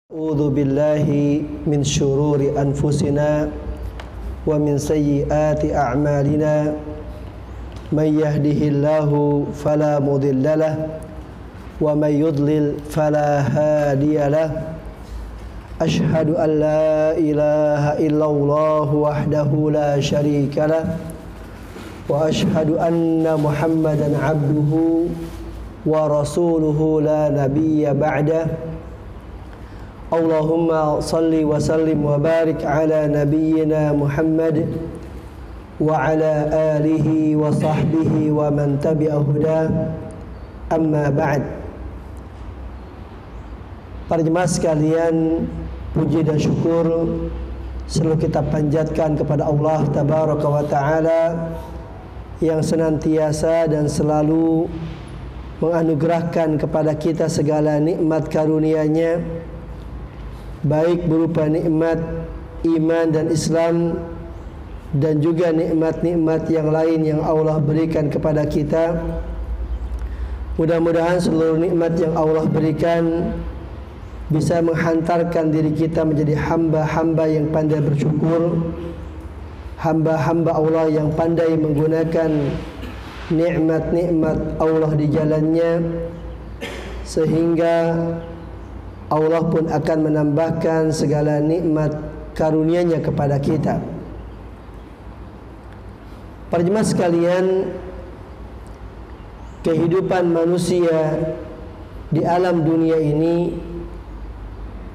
A'udzu billahi min syururi anfusina wa min sayyiati a'malina may yahdihillahu fala mudhillalah wa may yudlil fala hadiyalah. Ashhadu an la ilaha illallah wahdahu la syarikalah wa ashhadu anna Muhammadan abduhu wa rasuluhu la nabiyya ba'dah. Allahumma salli wa sallim wa barik ala nabiyyina Muhammad wa ala alihi wa sahbihi wa man tabi'a huda, amma ba'd. Para jemaah sekalian, puji dan syukur selalu kita panjatkan kepada Allah Tabaraka wa Ta'ala yang senantiasa dan selalu menganugerahkan kepada kita segala nikmat karunia-Nya, baik berupa nikmat iman dan Islam dan juga nikmat-nikmat yang lain yang Allah berikan kepada kita. Mudah-mudahan seluruh nikmat yang Allah berikan bisa menghantarkan diri kita menjadi hamba-hamba yang pandai bersyukur, hamba-hamba Allah yang pandai menggunakan nikmat-nikmat Allah di jalannya, sehingga Allah pun akan menambahkan segala nikmat karunia-Nya kepada kita. Para jemaah sekalian, kehidupan manusia di alam dunia ini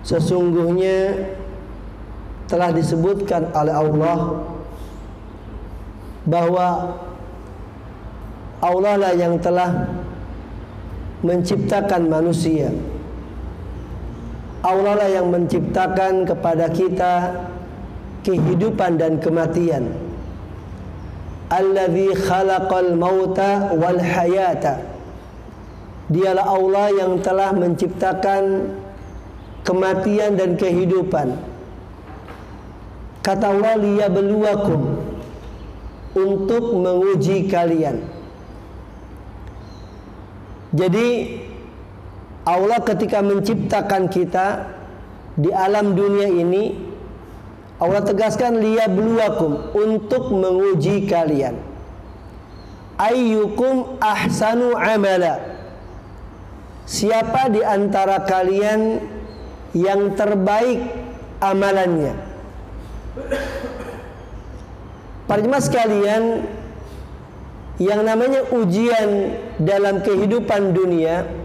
sesungguhnya telah disebutkan oleh Allah bahwa Allah lah yang telah menciptakan manusia. Allah lah yang menciptakan kepada kita kehidupan dan kematian. Alladzi khalaqal mauta wal hayata. Dialah Allah yang telah menciptakan kematian dan kehidupan. Kata Allah, liyabluwakum, untuk menguji kalian. Jadi Allah ketika menciptakan kita di alam dunia ini, Allah tegaskan liyabluwakum, untuk menguji kalian. Ayyukum ahsanu amala, siapa di antara kalian yang terbaik amalannya. Para jemaah sekalian, yang namanya ujian dalam kehidupan dunia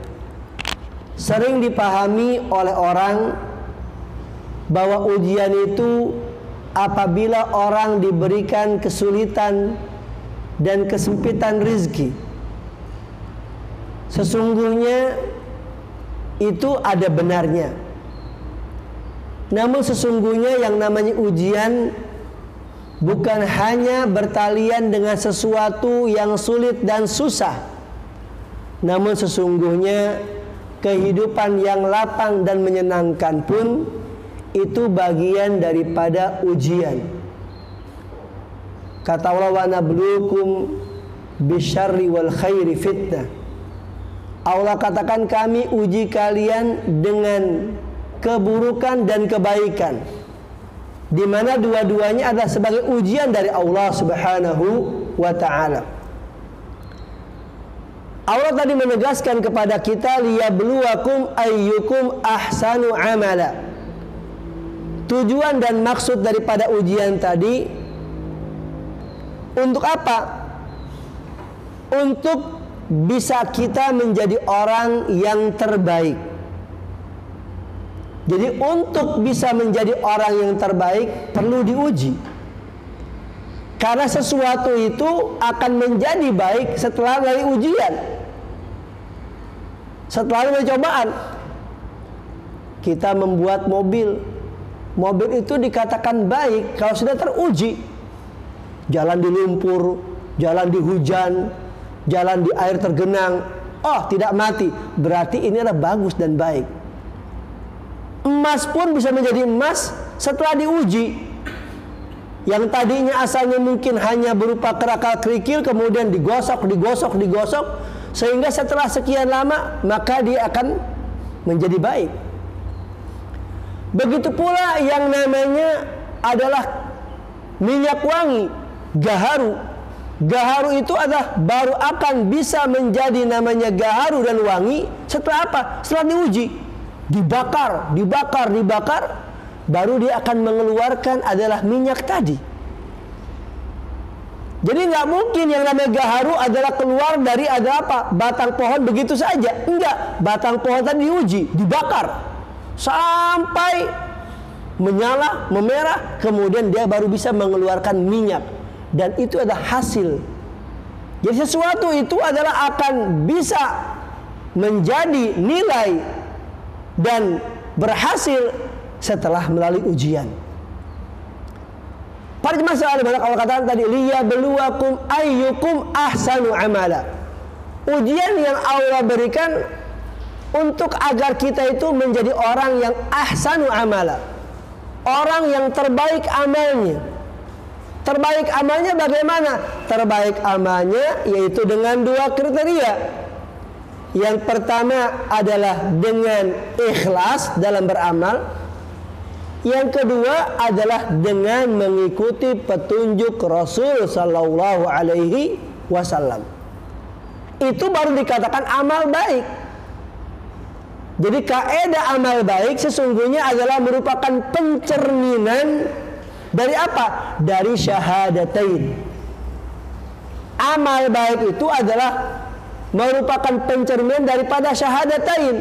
sering dipahami oleh orang bahwa ujian itu apabila orang diberikan kesulitan dan kesempitan rizki. Sesungguhnya itu ada benarnya. Namun sesungguhnya yang namanya ujian bukan hanya bertalian dengan sesuatu yang sulit dan susah, namun sesungguhnya kehidupan yang lapang dan menyenangkan pun itu bagian daripada ujian. Kata Allah, wa nabluukum bisyarri wal khairi fitnah. Allah katakan, kami uji kalian dengan keburukan dan kebaikan, di mana dua-duanya adalah sebagai ujian dari Allah Subhanahu wa Ta'ala. Allah tadi menegaskan kepada kita liyabluwakum ayyukum ahsanu amala. Tujuan dan maksud daripada ujian tadi untuk apa? Untuk bisa kita menjadi orang yang terbaik. Jadi untuk bisa menjadi orang yang terbaik perlu diuji. Karena sesuatu itu akan menjadi baik setelah melalui ujian, setelah melalui cobaan. Kita membuat mobil, mobil itu dikatakan baik kalau sudah teruji. Jalan di lumpur, jalan di hujan, jalan di air tergenang, oh tidak mati, berarti ini adalah bagus dan baik. Emas pun bisa menjadi emas setelah diuji. Yang tadinya asalnya mungkin hanya berupa kerakal kerikil, kemudian digosok, sehingga setelah sekian lama maka dia akan menjadi baik. Begitu pula yang namanya adalah minyak wangi, gaharu. Gaharu itu adalah baru akan bisa menjadi namanya gaharu dan wangi setelah apa? Setelah diuji, dibakar, baru dia akan mengeluarkan adalah minyak tadi. Jadi nggak mungkin yang namanya gaharu adalah keluar dari ada apa? Batang pohon begitu saja. Enggak, batang pohon tadi diuji, dibakar sampai menyala, memerah, kemudian dia baru bisa mengeluarkan minyak. Dan itu adalah hasil. Jadi sesuatu itu adalah akan bisa menjadi nilai dan berhasil setelah melalui ujian. Para jemaah sekalian, Allah katakan tadi, liyabluwakum ayyukum ahsanu amala. Ujian yang Allah berikan untuk agar kita itu menjadi orang yang ahsanu amala, orang yang terbaik amalnya. Terbaik amalnya bagaimana? Terbaik amalnya yaitu dengan dua kriteria. Yang pertama adalah dengan ikhlas dalam beramal. Yang kedua adalah dengan mengikuti petunjuk Rasul Sallallahu Alaihi Wasallam. Itu baru dikatakan amal baik. Jadi kaidah amal baik sesungguhnya adalah merupakan pencerminan dari apa? Dari syahadatain. Amal baik itu adalah merupakan pencerminan daripada syahadatain,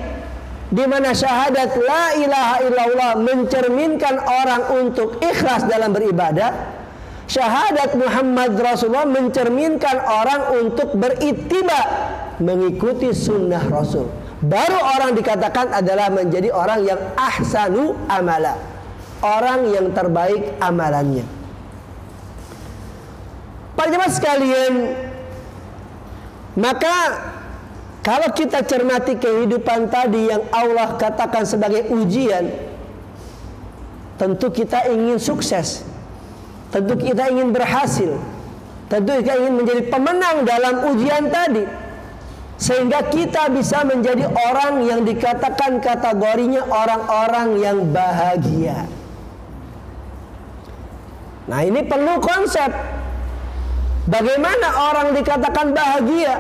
di mana syahadat la ilaha illallah mencerminkan orang untuk ikhlas dalam beribadah. Syahadat Muhammad Rasulullah mencerminkan orang untuk berittiba, mengikuti sunnah Rasul. Baru orang dikatakan adalah menjadi orang yang ahsanu amala, orang yang terbaik amalannya. Para jemaah sekalian, maka kalau kita cermati kehidupan tadi yang Allah katakan sebagai ujian, tentu kita ingin sukses, tentu kita ingin berhasil, tentu kita ingin menjadi pemenang dalam ujian tadi, sehingga kita bisa menjadi orang yang dikatakan kategorinya orang-orang yang bahagia. Nah, ini perlu konsep. Bagaimana orang dikatakan bahagia?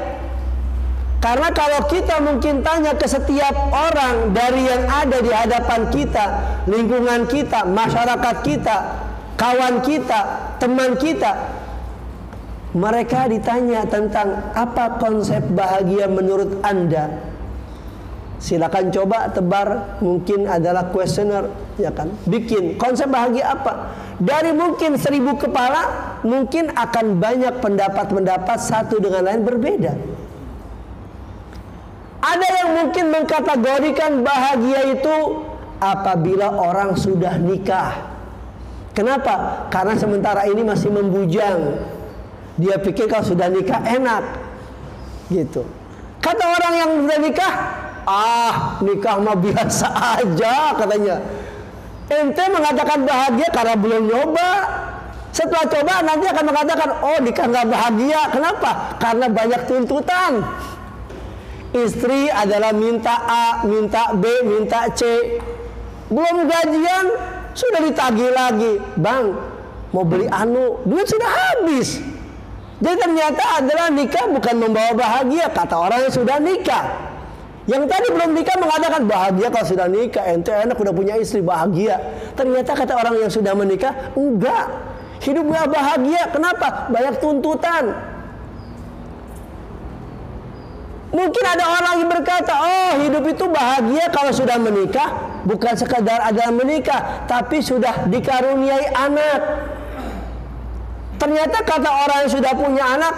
Karena kalau kita mungkin tanya ke setiap orang dari yang ada di hadapan kita, lingkungan kita, masyarakat kita, kawan kita, teman kita, mereka ditanya tentang apa konsep bahagia menurut Anda. Silakan coba tebar, mungkin adalah kuesioner, ya kan? Bikin konsep bahagia apa? Dari mungkin 1000 kepala, mungkin akan banyak pendapat-pendapat satu dengan lain berbeda. Ada yang mungkin mengkategorikan bahagia itu apabila orang sudah nikah. Kenapa? Karena sementara ini masih membujang. Dia pikir kalau sudah nikah enak, gitu. Kata orang yang sudah nikah, nikah mah biasa aja katanya. Ente mengatakan bahagia karena belum nyoba. Setelah coba nanti akan mengatakan, oh nikah nggak bahagia. Kenapa? Karena banyak tuntutan. Istri adalah minta A, minta B, minta C. Belum gajian sudah ditagih lagi. Bang, mau beli duit sudah habis. Jadi ternyata adalah nikah bukan membawa bahagia, kata orang yang sudah nikah. Yang tadi belum nikah mengatakan bahagia kalau sudah nikah, ente enak udah punya istri, bahagia. Ternyata kata orang yang sudah menikah, enggak. Hidup gak bahagia, kenapa? Banyak tuntutan. Mungkin ada orang yang berkata, oh hidup itu bahagia kalau sudah menikah, bukan sekadar ada menikah, tapi sudah dikaruniai anak. Ternyata kata orang yang sudah punya anak,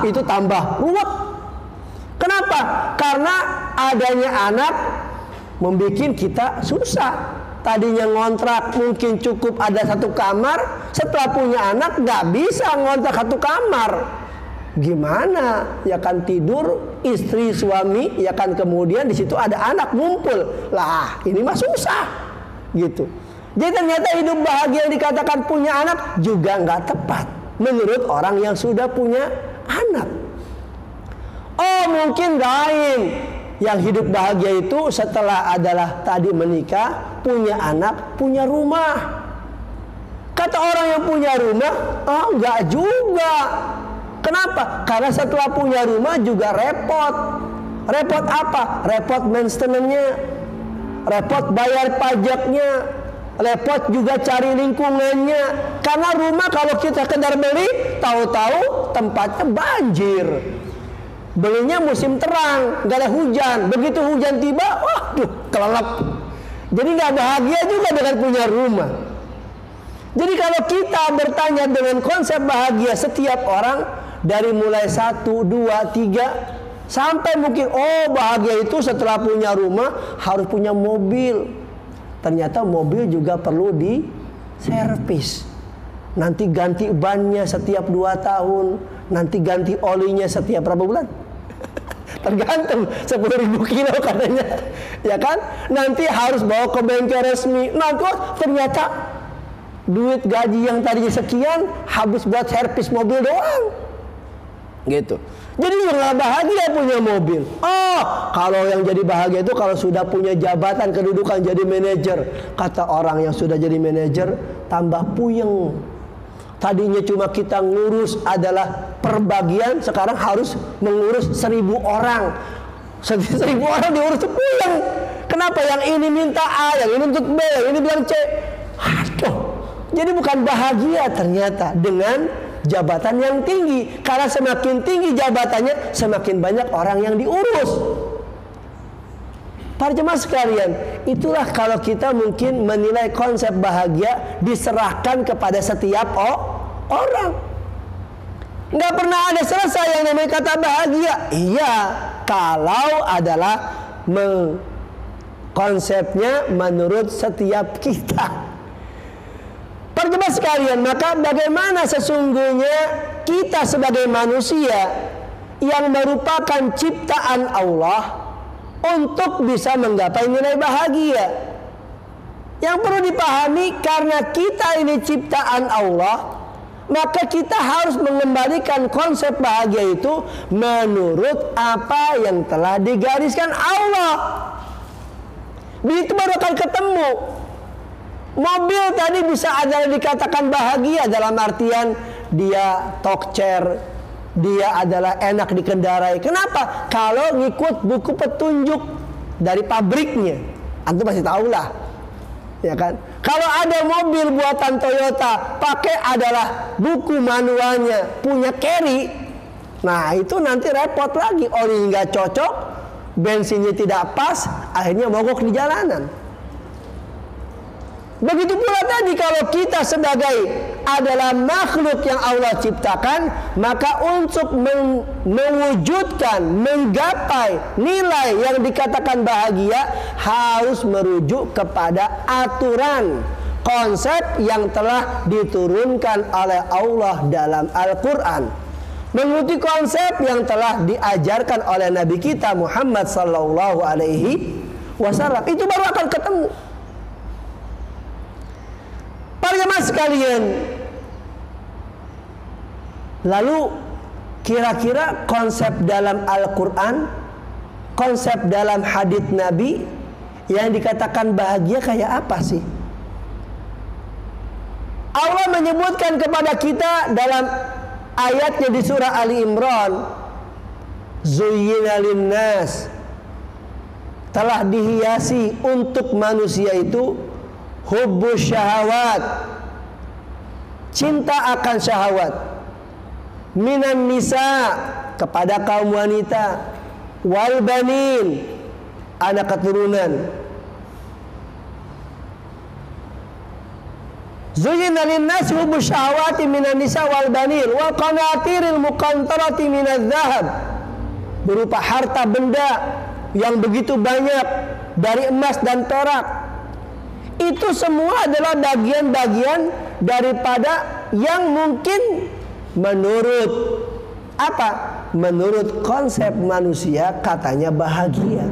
itu tambah ruwet. Kenapa? Karena adanya anak membuat kita susah. Tadinya ngontrak mungkin cukup ada 1 kamar, setelah punya anak nggak bisa ngontrak 1 kamar. Gimana? Ya kan tidur istri suami, ya kan kemudian di situ ada anak ngumpul. Lah, ini mah susah. Gitu. Jadi ternyata hidup bahagia yang dikatakan punya anak juga nggak tepat menurut orang yang sudah punya anak. Oh mungkin lain. Yang hidup bahagia itu setelah adalah tadi menikah, punya anak, punya rumah. Kata orang yang punya rumah, enggak juga. Kenapa? Karena setelah punya rumah juga repot. Repot apa? Repot maintenance-nya, repot bayar pajaknya, repot juga cari lingkungannya. Karena rumah kalau kita sekedar beli, tahu-tahu tempatnya banjir. Belinya musim terang, gak ada hujan. Begitu hujan tiba, waduh, kelelep. Jadi gak bahagia juga dengan punya rumah. Jadi kalau kita bertanya dengan konsep bahagia setiap orang, dari mulai 1, 2, 3 sampai mungkin bahagia itu setelah punya rumah harus punya mobil. Ternyata mobil juga perlu diservis. Nanti ganti bannya setiap 2 tahun, nanti ganti olinya setiap berapa bulan? Tergantung 10.000 kilo katanya, ya kan? Nanti harus bawa ke bengkel resmi. Nanti ternyata duit gaji yang tadinya sekian habis buat servis mobil doang, gitu. Jadi nggak bahagia punya mobil. Kalau yang jadi bahagia itu kalau sudah punya jabatan kedudukan jadi manajer. Kata orang yang sudah jadi manajer tambah puyeng. Tadinya cuma kita ngurus adalah perbagian, sekarang harus mengurus 1.000 orang. 1.000 orang diurus puyeng. Kenapa? Yang ini minta A, yang ini untuk B, yang ini bilang C. Aduh. Jadi bukan bahagia ternyata dengan jabatan yang tinggi. Karena semakin tinggi jabatannya, semakin banyak orang yang diurus. Para jemaah sekalian, itulah kalau kita mungkin menilai konsep bahagia diserahkan kepada setiap orang. Nggak pernah ada selesai yang namanya kata bahagia. Iya, kalau adalah konsepnya menurut setiap kita. Para jemaah sekalian, maka bagaimana sesungguhnya kita sebagai manusia yang merupakan ciptaan Allah untuk bisa menggapai nilai bahagia? Yang perlu dipahami, karena kita ini ciptaan Allah, maka kita harus mengembalikan konsep bahagia itu menurut apa yang telah digariskan Allah. Begitu baru akan ketemu. Mobil tadi bisa adalah dikatakan bahagia dalam artian dia talk chair, dia adalah enak dikendarai. Kenapa? Kalau ngikut buku petunjuk dari pabriknya, antum pasti tahu lah, ya kan? Kalau ada mobil buatan Toyota, pakai adalah buku manualnya, punya carry, nah itu nanti repot lagi, oli nggak cocok, bensinnya tidak pas, akhirnya mogok di jalanan. Begitu pula tadi kalau kita sebagai adalah makhluk yang Allah ciptakan, maka untuk mewujudkan, menggapai nilai yang dikatakan bahagia harus merujuk kepada aturan konsep yang telah diturunkan oleh Allah dalam Al-Quran, mengikuti konsep yang telah diajarkan oleh Nabi kita Muhammad sallallahu alaihi wasallam. Itu baru akan ketemu. Para jemaah sekalian, lalu kira-kira konsep dalam Al-Quran, konsep dalam hadits Nabi yang dikatakan bahagia kayak apa sih? Allah menyebutkan kepada kita dalam ayatnya di surah Ali Imran, Zuyyina linnas, telah dihiasi untuk manusia itu hubbus syahawat, cinta akan syahwat, minan nisa, kepada kaum wanita, wal banin, anak keturunan. Zuyyina linnas hubbus syahawati minan nisa wal banin wal qanatiril muqantarati minadz zahab, berupa harta benda yang begitu banyak dari emas dan perak. Itu semua adalah bagian-bagian daripada yang mungkin menurut apa? Menurut konsep manusia katanya bahagia.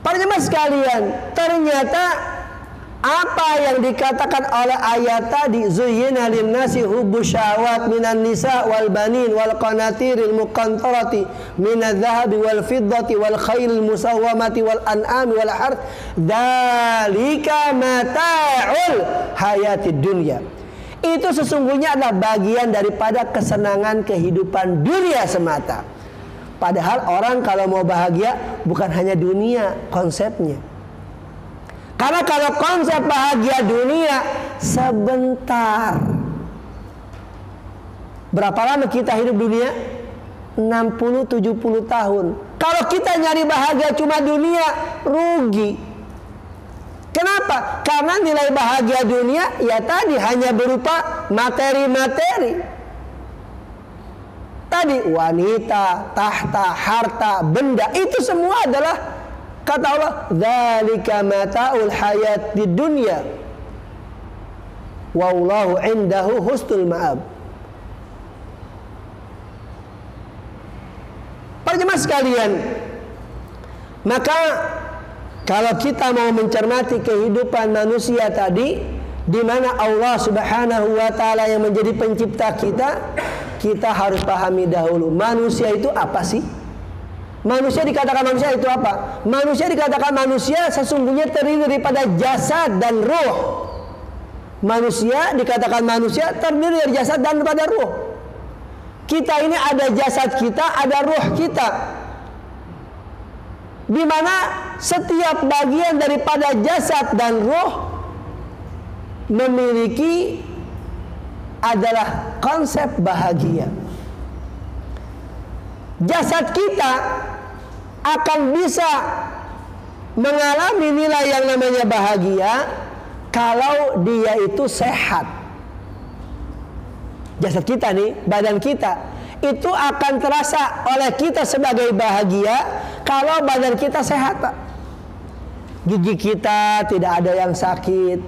Para jemaah sekalian, ternyata Apa yang dikatakan oleh ayat tadi, zuyyina lin-nasi hubbus syahawat minan nisa wal banin wal qanatiril muqantarati minadh dhahabi wal fiddati wal khailil musawwamati wal an'ami wal harth dzalika mata'ul hayatid dunya. Itu sesungguhnya adalah bagian daripada kesenangan kehidupan dunia semata. Padahal orang kalau mau bahagia bukan hanya dunia konsepnya. Karena kalau konsep bahagia dunia sebentar. Berapa lama kita hidup dunia? 60-70 tahun. Kalau kita nyari bahagia cuma dunia, rugi. Kenapa? Karena nilai bahagia dunia ya tadi hanya berupa materi-materi. Tadi wanita, tahta, harta, benda, itu semua adalah, kata Allah, dzalika mata'ul hayatid dunya wallahu indahu husnul ma'ab. Para jemaah sekalian, maka kalau kita mau mencermati kehidupan manusia tadi, di mana Allah Subhanahu wa taala yang menjadi pencipta kita harus pahami dahulu manusia itu apa sih? Manusia dikatakan manusia itu apa? Manusia dikatakan manusia sesungguhnya terdiri daripada jasad dan ruh. Manusia dikatakan manusia terdiri dari jasad dan daripada ruh. Kita ini ada jasad kita, ada ruh kita. Di mana setiap bagian daripada jasad dan ruh memiliki adalah konsep bahagia. Jasad kita akan bisa mengalami nilai yang namanya bahagia kalau dia itu sehat. Jasad kita nih, badan kita itu akan terasa oleh kita sebagai bahagia kalau badan kita sehat, Pak. Gigi kita tidak ada yang sakit,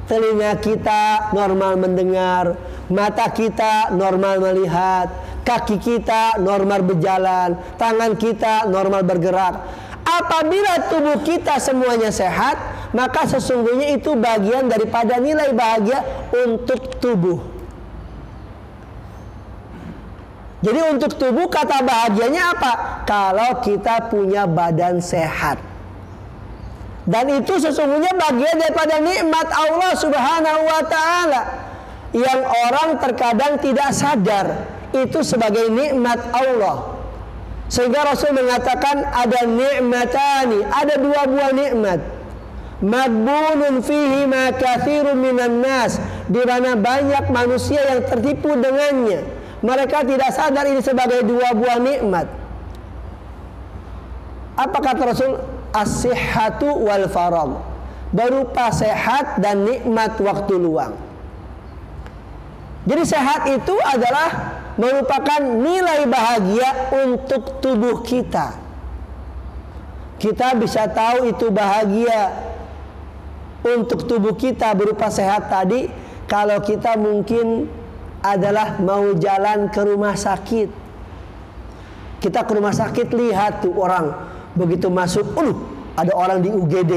telinga kita normal mendengar, mata kita normal melihat, kaki kita normal berjalan, tangan kita normal bergerak. Apabila tubuh kita semuanya sehat, maka sesungguhnya itu bagian daripada nilai bahagia untuk tubuh. Jadi untuk tubuh kata bahagianya apa? Kalau kita punya badan sehat. Dan itu sesungguhnya bagian daripada nikmat Allah Subhanahu wa taala yang orang terkadang tidak sadar itu sebagai nikmat Allah. Sehingga Rasul mengatakan ada nikmatani, ada dua buah nikmat. Maghbunun fihi ma katsirun minan nas, di mana banyak manusia yang tertipu dengannya. Mereka tidak sadar ini sebagai dua buah nikmat. Apa kata Rasul? As-sihhatu wal faragh, berupa sehat dan nikmat waktu luang. Jadi sehat itu adalah merupakan nilai bahagia untuk tubuh kita. Kita bisa tahu itu bahagia untuk tubuh kita berupa sehat tadi kalau kita mungkin adalah mau jalan ke rumah sakit. Kita ke rumah sakit, lihat tuh orang begitu masuk, ada orang di UGD.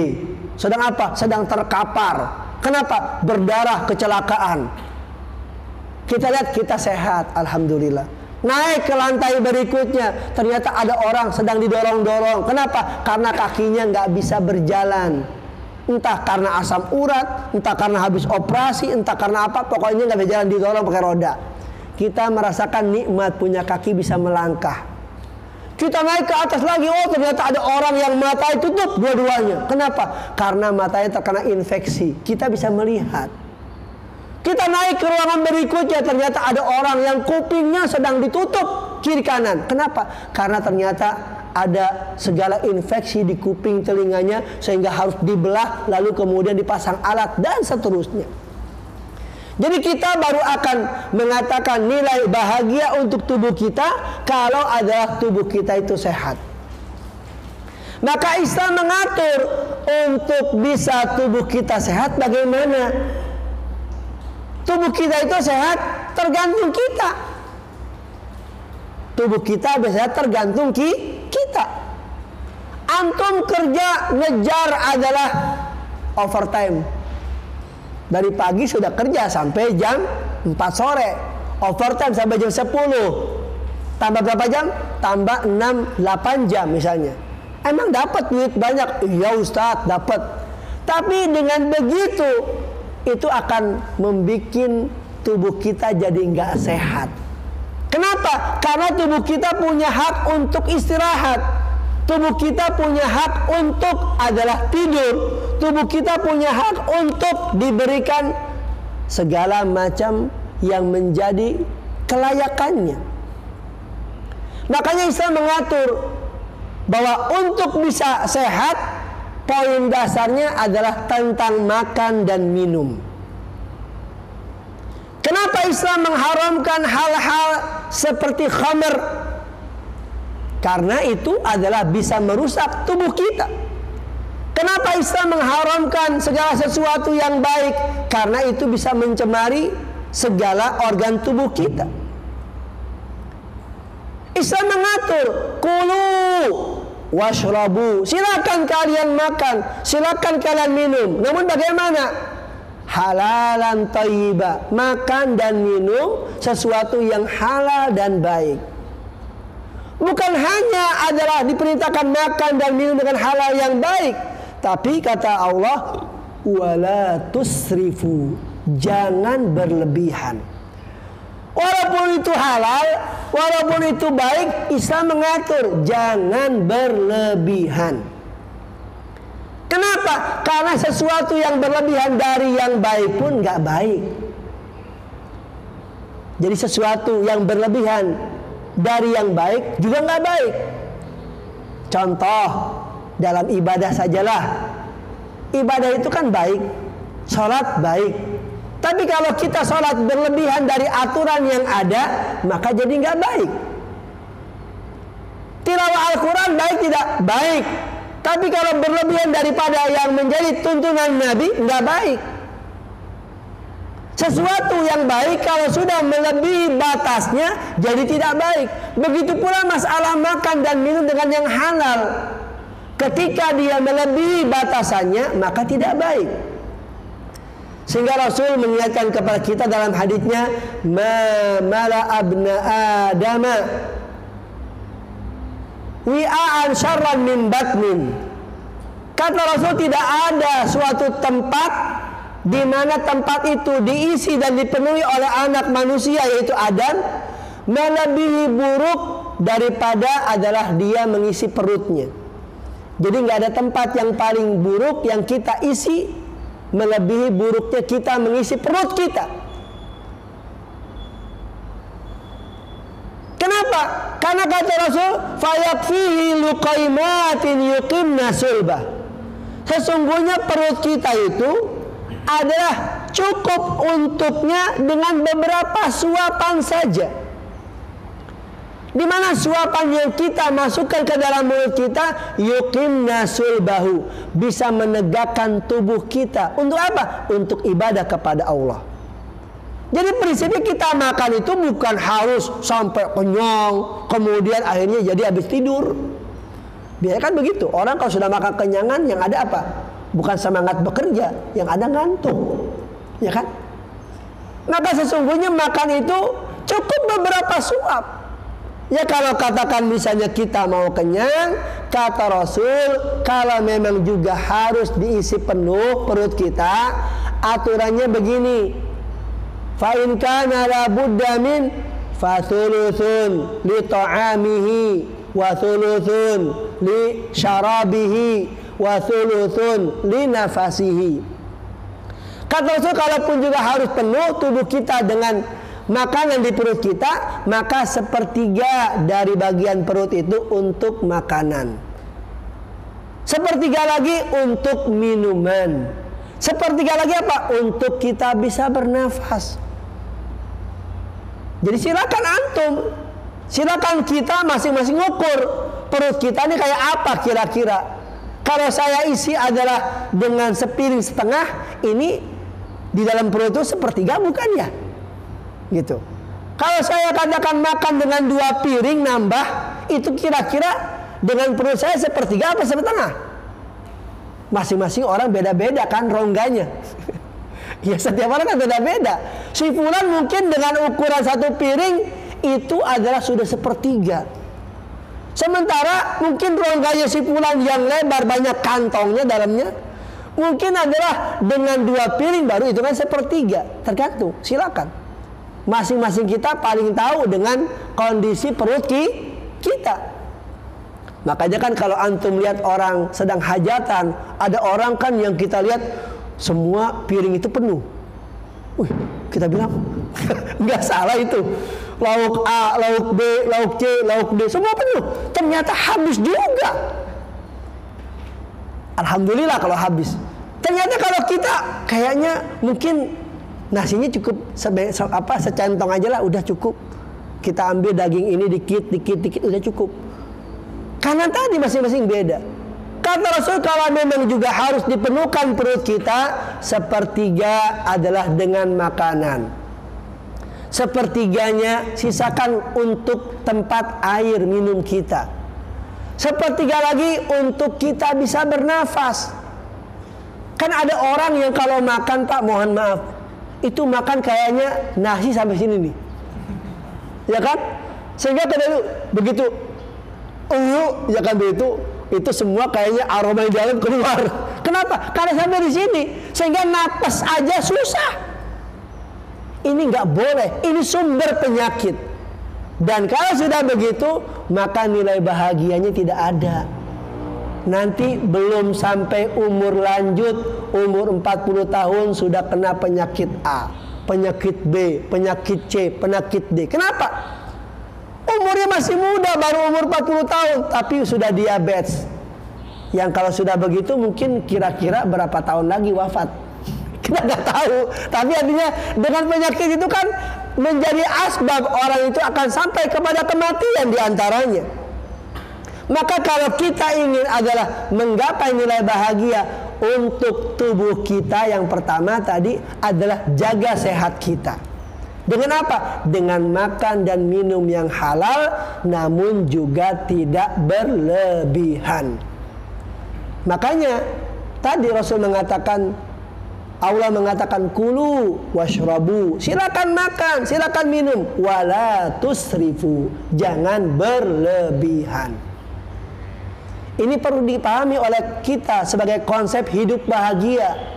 Sedang apa? Sedang terkapar. Kenapa? Berdarah, kecelakaan. Kita lihat kita sehat, alhamdulillah. Naik ke lantai berikutnya, ternyata ada orang sedang didorong-dorong. Kenapa? Karena kakinya nggak bisa berjalan. Entah karena asam urat, entah karena habis operasi, entah karena apa, pokoknya nggak bisa jalan, didorong pakai roda. Kita merasakan nikmat punya kaki bisa melangkah. Kita naik ke atas lagi, oh ternyata ada orang yang matanya tutup dua-duanya. Kenapa? Karena matanya terkena infeksi. Kita bisa melihat. Kita naik ke ruangan berikutnya, ternyata ada orang yang kupingnya sedang ditutup kiri kanan. Kenapa? Karena ternyata ada segala infeksi di kuping telinganya sehingga harus dibelah lalu kemudian dipasang alat dan seterusnya. Jadi kita baru akan mengatakan nilai bahagia untuk tubuh kita kalau adalah tubuh kita itu sehat. Maka Islam mengatur untuk bisa tubuh kita sehat bagaimana? Tubuh kita itu sehat tergantung kita. Tubuh kita biasanya tergantung kita. Antum kerja ngejar adalah overtime. Dari pagi sudah kerja sampai jam 4 sore. Overtime sampai jam 10. Tambah berapa jam? Tambah 6-8 jam misalnya. Emang dapat duit banyak? Iya Ustadz, dapat. Tapi dengan begitu, itu akan membuat tubuh kita jadi nggak sehat. Kenapa? Karena tubuh kita punya hak untuk istirahat. Tubuh kita punya hak untuk adalah tidur. Tubuh kita punya hak untuk diberikan segala macam yang menjadi kelayakannya. Makanya Islam mengatur bahwa untuk bisa sehat, poin dasarnya adalah tentang makan dan minum. Kenapa Islam mengharamkan hal-hal seperti khamr? Karena itu adalah bisa merusak tubuh kita. Kenapa Islam mengharamkan segala sesuatu yang baik? Karena itu bisa mencemari segala organ tubuh kita. Islam mengatur, kulu washrabu, silakan kalian makan, silakan kalian minum. Namun bagaimana? Halalan thayyiba, makan dan minum sesuatu yang halal dan baik. Bukan hanya adalah diperintahkan makan dan minum dengan halal yang baik, tapi kata Allah, wala tusrifu, jangan berlebihan. Walaupun itu halal, walaupun itu baik, Islam mengatur jangan berlebihan. Kenapa? Karena sesuatu yang berlebihan dari yang baik pun nggak baik. Jadi sesuatu yang berlebihan dari yang baik juga nggak baik. Contoh dalam ibadah sajalah. Ibadah itu kan baik, sholat baik. Tapi kalau kita sholat berlebihan dari aturan yang ada, maka jadi nggak baik. Tilawah Al-Quran baik tidak? Baik. Tapi kalau berlebihan daripada yang menjadi tuntunan Nabi, nggak baik. Sesuatu yang baik kalau sudah melebihi batasnya, jadi tidak baik. Begitu pula masalah makan dan minum dengan yang halal. Ketika dia melebihi batasannya, maka tidak baik. Sehingga Rasul mengingatkan kepada kita dalam hadisnya, ma mala abna adama wi'aan syarran min batnin. Kata Rasul, tidak ada suatu tempat di mana tempat itu diisi dan dipenuhi oleh anak manusia, yaitu Adam, melebihi buruk daripada adalah dia mengisi perutnya. Jadi nggak ada tempat yang paling buruk yang kita isi melebihi buruknya kita mengisi perut kita. Kenapa? Karena kata Rasul, fayakfihi luqaimatin yuqimna sulbah. Sesungguhnya perut kita itu adalah cukup untuknya dengan beberapa suapan saja. Di mana suapan yang kita masukkan ke dalam mulut kita, yuqimna sulbahu, bisa menegakkan tubuh kita. Untuk apa? Untuk ibadah kepada Allah. Jadi prinsipnya kita makan itu bukan harus sampai kenyang, kemudian akhirnya jadi habis tidur. Biasanya kan begitu. Orang kalau sudah makan kenyangan, yang ada apa? Bukan semangat bekerja, yang ada ngantuk. Ya kan? Maka sesungguhnya makan itu cukup beberapa suap. Ya kalau katakan misalnya kita mau kenyang, kata Rasul, kalau memang juga harus diisi penuh perut kita, aturannya begini. Fa in kana la budda min fa thuluthun li ta'amihi wa thuluthun li syarabihi wa thuluthun li nafasihi. Kata Rasul, kalaupun juga harus penuh tubuh kita dengan makanan di perut kita, maka sepertiga dari bagian perut itu untuk makanan, sepertiga lagi untuk minuman, sepertiga lagi apa? Untuk kita bisa bernafas. Jadi silakan antum, silakan kita masing-masing ngukur perut kita ini kayak apa kira-kira. Kalau saya isi adalah dengan sepiring setengah, ini di dalam perut itu sepertiga bukan ya? Gitu. Kalau saya katakan makan dengan 2 piring nambah, itu kira-kira dengan perut saya sepertiga apa setengah? Masing-masing orang beda-beda kan rongganya. Ya setiap orang kan beda-beda. Si fulan mungkin dengan ukuran satu piring itu adalah sudah sepertiga. Sementara mungkin rongganya si fulan yang lebar banyak kantongnya dalamnya, mungkin adalah dengan 2 piring baru itu kan sepertiga. Tergantung, silakan. Masing-masing kita paling tahu dengan kondisi perut kita. Makanya kan kalau antum lihat orang sedang hajatan, ada orang kan yang kita lihat semua piring itu penuh. Wih, kita bilang nggak salah itu. Lauk A, lauk B, lauk C, lauk D, semua penuh. Ternyata habis juga. Alhamdulillah kalau habis. Ternyata kalau kita kayaknya mungkin nasinya cukup secentong aja lah, udah cukup. Kita ambil daging ini dikit udah cukup. Karena tadi masing-masing beda. Kata Rasul, kalau memang juga harus dipenuhkan perut kita, sepertiga adalah dengan makanan. Sepertiganya sisakan untuk tempat air minum kita. Sepertiga lagi untuk kita bisa bernafas. Kan ada orang yang kalau makan, Pak, mohon maaf, itu makan kayaknya nasi sampai sini nih. Ya kan? Sehingga begitu ya kan itu semua kayaknya aroma di dalam keluar. Kenapa? Karena sampai di sini sehingga napas aja susah. Ini nggak boleh. Ini sumber penyakit. Dan kalau sudah begitu, maka nilai bahagianya tidak ada. Nanti belum sampai umur lanjut, umur 40 tahun sudah kena penyakit A, penyakit B, penyakit C, penyakit D. Kenapa? Umurnya masih muda, baru umur 40 tahun, tapi sudah diabetes. Yang kalau sudah begitu mungkin kira-kira berapa tahun lagi wafat. Kita nggak tahu. Tapi artinya dengan penyakit itu kan menjadi asbab orang itu akan sampai kepada kematian diantaranya. Maka kalau kita ingin adalah menggapai nilai bahagia untuk tubuh kita, yang pertama tadi adalah jaga sehat kita. Dengan apa? Dengan makan dan minum yang halal, namun juga tidak berlebihan. Makanya tadi Rasul mengatakan, Allah mengatakan kulu washrabu, silakan makan, silakan minum, wala tusrifu, jangan berlebihan. Ini perlu dipahami oleh kita sebagai konsep hidup bahagia.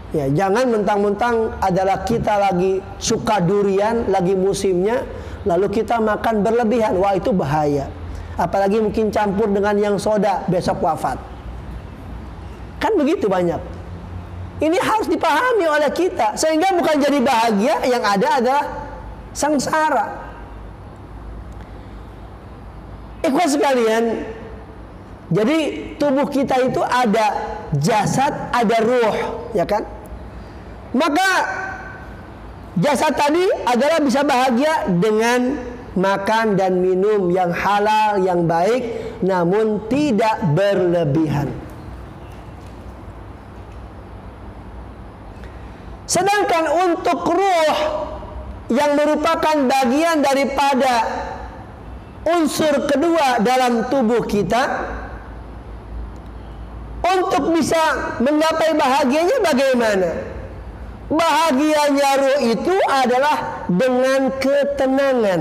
Ya, jangan mentang-mentang adalah kita lagi suka durian, lagi musimnya, lalu kita makan berlebihan. Wah, itu bahaya. Apalagi mungkin campur dengan yang soda, besok wafat. Kan begitu banyak. Ini harus dipahami oleh kita, sehingga bukan jadi bahagia, yang ada adalah sengsara. Ikhwan sekalian, jadi tubuh kita itu ada jasad, ada ruh, ya kan? Maka jasad tadi adalah bisa bahagia dengan makan dan minum yang halal, yang baik, namun tidak berlebihan. Sedangkan untuk ruh yang merupakan bagian daripada unsur kedua dalam tubuh kita, untuk bisa menggapai bahagianya bagaimana? Bahagianya ruh itu adalah dengan ketenangan.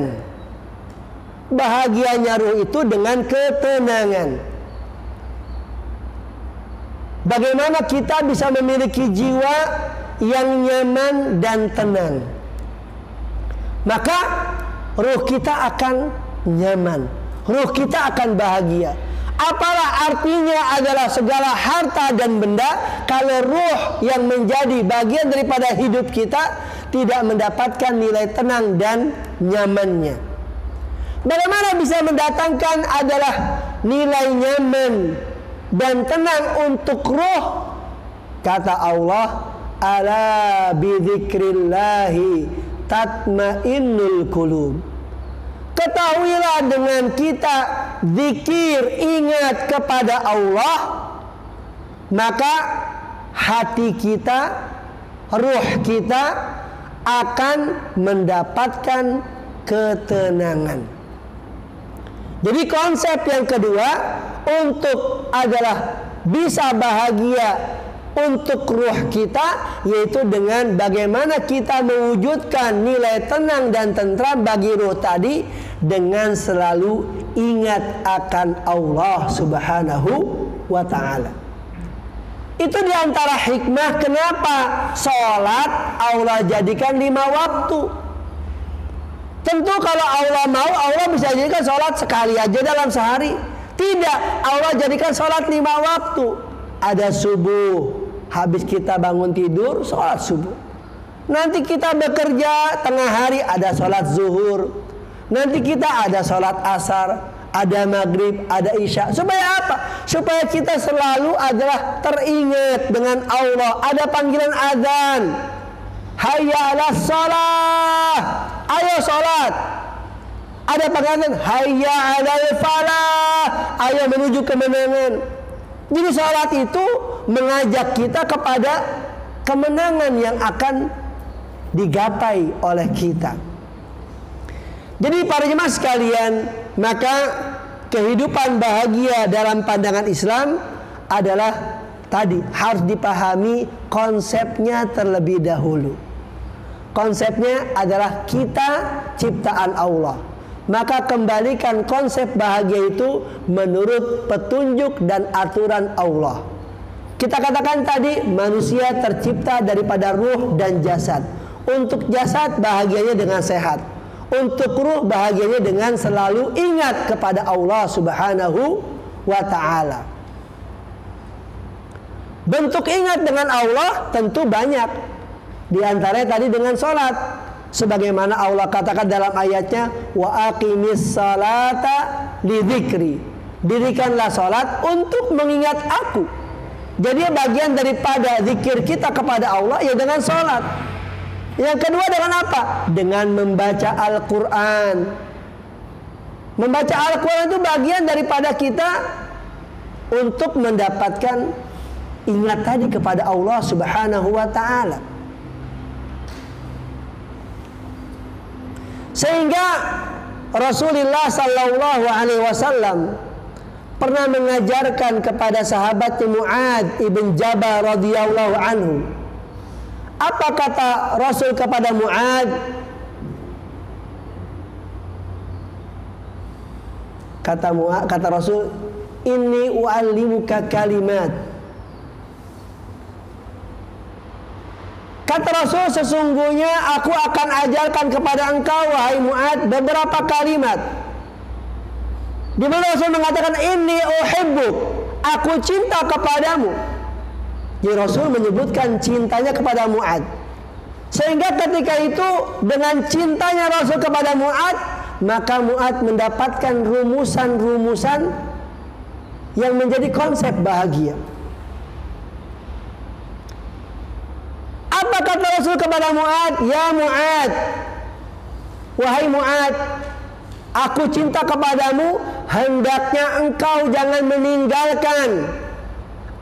Bahagianya ruh itu dengan ketenangan. Bagaimana kita bisa memiliki jiwa yang nyaman dan tenang? Maka ruh kita akan nyaman, ruh kita akan bahagia. Apalah artinya adalah segala harta dan benda kalau ruh yang menjadi bagian daripada hidup kita tidak mendapatkan nilai tenang dan nyamannya. Bagaimana bisa mendatangkan adalah nilai nyaman dan tenang untuk ruh? Kata Allah, ala bidzikrillahi tatmainnul qulub. Ketahuilah dengan kita zikir, ingat kepada Allah, maka hati kita, ruh kita akan mendapatkan ketenangan. Jadi konsep yang kedua untuk adalah bisa bahagia untuk ruh kita, yaitu dengan bagaimana kita mewujudkan nilai tenang dan tentram bagi ruh tadi dengan selalu ingat akan Allah Subhanahu wa ta'ala. Itu diantara hikmah kenapa sholat Allah jadikan 5 waktu. Tentu kalau Allah mau, Allah bisa jadikan sholat sekali aja dalam sehari. Tidak, Allah jadikan sholat 5 waktu. Ada subuh, habis kita bangun tidur, sholat subuh. Nanti kita bekerja tengah hari, ada sholat zuhur. Nanti kita ada sholat asar, ada maghrib, ada isya. Supaya apa? Supaya kita selalu adalah teringat dengan Allah. Ada panggilan azan, hayya 'alas shalah, ayo sholat. Ada panggilan hayya 'alal falah, ayo menuju kemenangan. Jadi sholat itu mengajak kita kepada kemenangan yang akan digapai oleh kita. Jadi para jemaah sekalian, maka kehidupan bahagia dalam pandangan Islam adalah tadi harus dipahami konsepnya terlebih dahulu. Konsepnya adalah kita ciptaan Allah. Maka kembalikan konsep bahagia itu menurut petunjuk dan aturan Allah. Kita katakan tadi manusia tercipta daripada ruh dan jasad. Untuk jasad bahagianya dengan sehat. Untuk ruh bahagianya dengan selalu ingat kepada Allah Subhanahu wa ta'ala. Bentuk ingat dengan Allah tentu banyak. Di antaranya tadi dengan sholat. Sebagaimana Allah katakan dalam ayatnya, wa aqimis salata lidzikri. Dirikanlah sholat untuk mengingat aku. Jadi bagian daripada zikir kita kepada Allah ya dengan sholat. Yang kedua dengan apa? Dengan membaca Al-Quran. Membaca Al-Quran itu bagian daripada kita untuk mendapatkan ingat tadi kepada Allah Subhanahu wa ta'ala. Sehingga Rasulullah sallallahu alaihi wasallam pernah mengajarkan kepada sahabat Mu'adz ibn Jabal radhiyallahu anhu. Apa kata Rasul kepada Mu'adz? Kata Rasul, inni u'allimuka kalimat. Kata Rasul, sesungguhnya aku akan ajarkan kepada engkau wahai Mu'adz beberapa kalimat. Di mana Rasul mengatakan inni uhibbuk, aku cinta kepadamu. Jadi Rasul menyebutkan cintanya kepada Mu'adz. Sehingga ketika itu dengan cintanya Rasul kepada Mu'adz, maka Mu'adz mendapatkan rumusan-rumusan yang menjadi konsep bahagia. Apa kata Rasul kepada Mu'adz? Ya Mu'adz, wahai Mu'adz, aku cinta kepadamu, hendaknya engkau jangan meninggalkan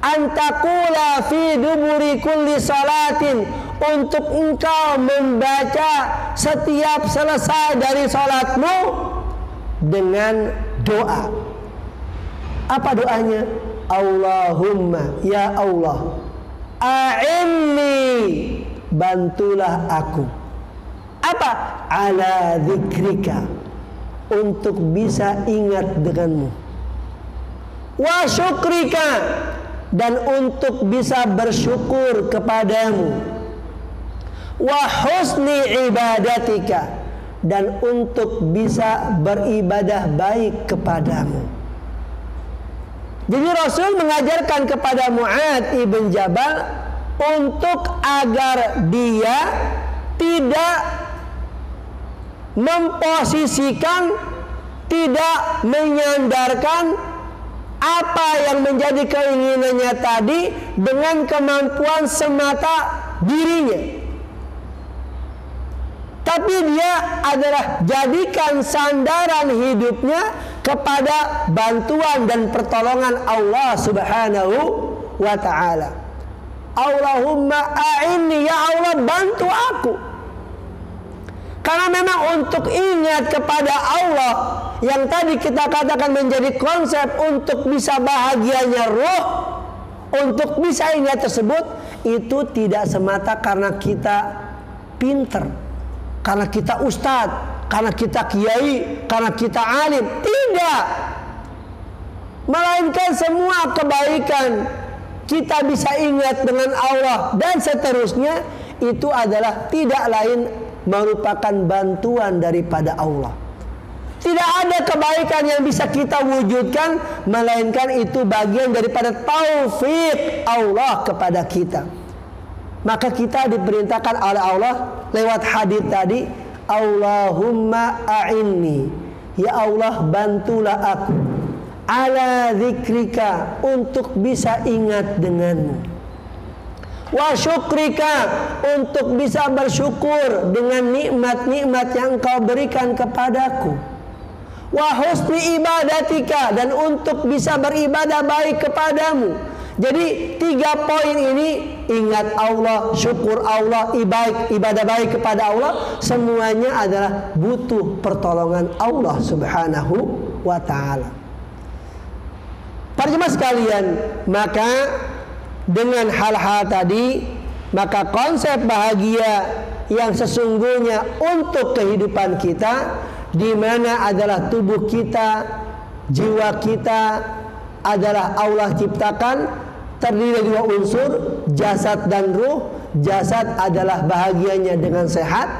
antakula fi duburi kulli salatin, untuk engkau membaca setiap selesai dari salatmu dengan doa. Apa doanya? Allahumma, ya Allah, a'inni, bantulah aku. Apa? Ala dzikrika, untuk bisa ingat denganmu. Wa syukrika, dan untuk bisa bersyukur kepadamu. Wa husni ibadatika, dan untuk bisa beribadah baik kepadamu. Jadi Rasul mengajarkan kepada Mu'adz ibn Jabal untuk agar dia tidak memposisikan, tidak menyandarkan apa yang menjadi keinginannya tadi dengan kemampuan semata dirinya. Tapi dia adalah jadikan sandaran hidupnya kepada bantuan dan pertolongan Allah Subhanahu wa ta'ala. Allahumma a'inni, ya Allah bantu aku. Karena memang untuk ingat kepada Allah yang tadi kita katakan menjadi konsep untuk bisa bahagianya ruh, untuk bisa ingat tersebut itu tidak semata karena kita pinter, karena kita ustadz, karena kita kiai, karena kita alim. Tidak. Melainkan semua kebaikan kita bisa ingat dengan Allah dan seterusnya, itu adalah tidak lain merupakan bantuan daripada Allah. Tidak ada kebaikan yang bisa kita wujudkan melainkan itu bagian daripada taufik Allah kepada kita. Maka kita diperintahkan oleh Allah lewat hadis tadi, Allahumma a'inni, ya Allah bantulah aku, ala zikrika, untuk bisa ingat denganmu, wa syukrika, untuk bisa bersyukur dengan nikmat-nikmat yang Engkau berikan kepadaku, wa husni ibadatika, dan untuk bisa beribadah baik kepadamu. Jadi 3 poin ini, ingat Allah, syukur Allah, ibadah baik kepada Allah, semuanya adalah butuh pertolongan Allah Subhanahu wa ta'ala. Para jemaah sekalian, maka dengan hal-hal tadi, maka konsep bahagia yang sesungguhnya untuk kehidupan kita, di mana adalah tubuh kita, jiwa kita adalah Allah ciptakan, terdiri dari 2 unsur, jasad dan ruh. Jasad adalah bahagianya dengan sehat,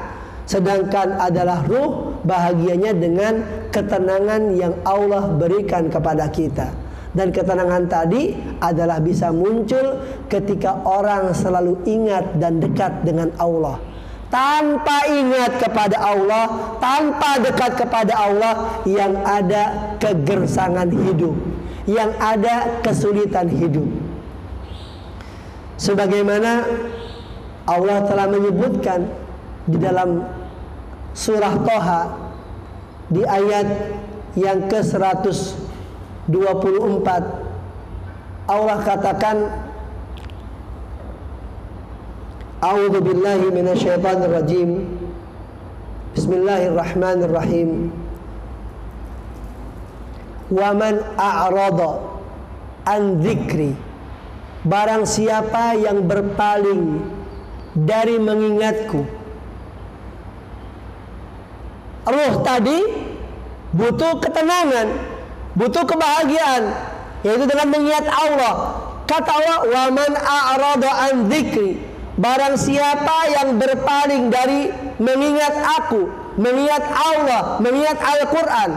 sedangkan adalah ruh bahagianya dengan ketenangan yang Allah berikan kepada kita. Dan ketenangan tadi adalah bisa muncul ketika orang selalu ingat dan dekat dengan Allah. Tanpa ingat kepada Allah, tanpa dekat kepada Allah, yang ada kegersangan hidup, yang ada kesulitan hidup. Sebagaimana Allah telah menyebutkan di dalam surah Toha di ayat yang ke-124, Allah katakan, A'udzu billahi minasyaitonir rajim. Bismillahirrahmanirrahim. Wa man a'rada an dzikri, barang siapa yang berpaling dari mengingatku. Ruh tadi butuh ketenangan, butuh kebahagiaan, yaitu dengan mengingat Allah. Kata Allah, wa man a'rada an dzikri, barang siapa yang berpaling dari mengingat aku, mengingat Allah, mengingat Al-Quran.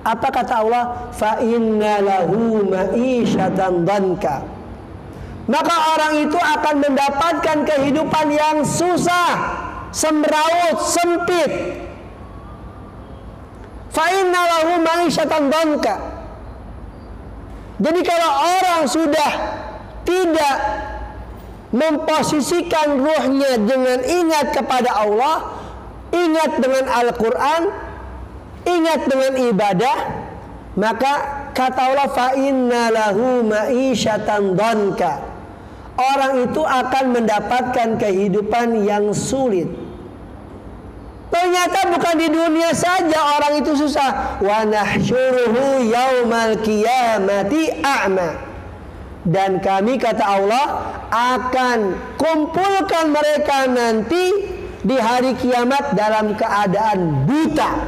Apa kata Allah? Fa inna lahu ma'isyatan dhanka, maka orang itu akan mendapatkan kehidupan yang susah, semrawut, sempit. Fa inna lahu ma'isyatan dhanka. Jadi kalau orang sudah tidak memposisikan ruhnya dengan ingat kepada Allah, ingat dengan Al-Quran, ingat dengan ibadah, maka kata Allah, fa inna lahu ma'isyatan dhanka, orang itu akan mendapatkan kehidupan yang sulit. Ternyata bukan di dunia saja orang itu susah. Wa nahsyuruhu yaumal qiyamati a'ma, dan kami, kata Allah, akan kumpulkan mereka nanti di hari kiamat dalam keadaan buta.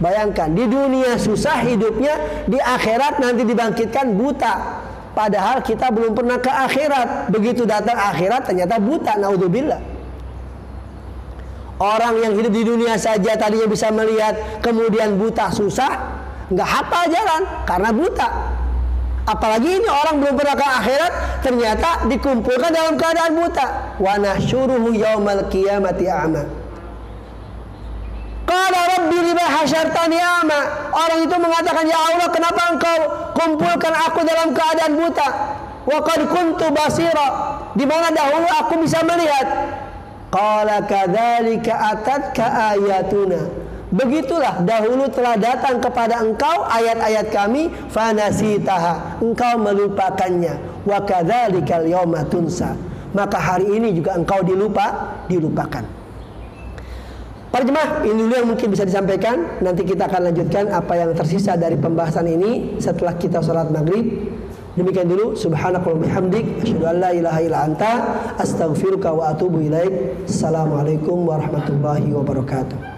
Bayangkan, di dunia susah hidupnya, di akhirat nanti dibangkitkan buta. Padahal kita belum pernah ke akhirat. Begitu datang akhirat ternyata buta, naudzubillah. Orang yang hidup di dunia saja tadinya bisa melihat, kemudian buta, susah, nggak hafal jalan karena buta. Apalagi ini orang belum pernah ke akhirat, ternyata dikumpulkan dalam keadaan buta. Wa nahsyuruhu yaumal qiyamati a'ma. Qala rabbi lima hasyartani a'ma. Orang itu mengatakan, ya Allah, kenapa engkau kumpulkan aku dalam keadaan buta? Wa qad kuntu basira, di mana dahulu aku bisa melihat. Qala kadzalika atatka ayatuna, begitulah dahulu telah datang kepada engkau ayat-ayat kami, fanasitaha, engkau melupakannya, wa kadzalikal yauma tunsa, maka hari ini juga engkau dilupakan. Para jemaah, ini dulu yang mungkin bisa disampaikan. Nanti kita akan lanjutkan apa yang tersisa dari pembahasan ini setelah kita sholat maghrib. Demikian dulu, subhanakallahumma bihamdik, asyhadu an la ilaha illa anta, astaghfiruka wa atubu ilaik. Assalamualaikum warahmatullahi wabarakatuh.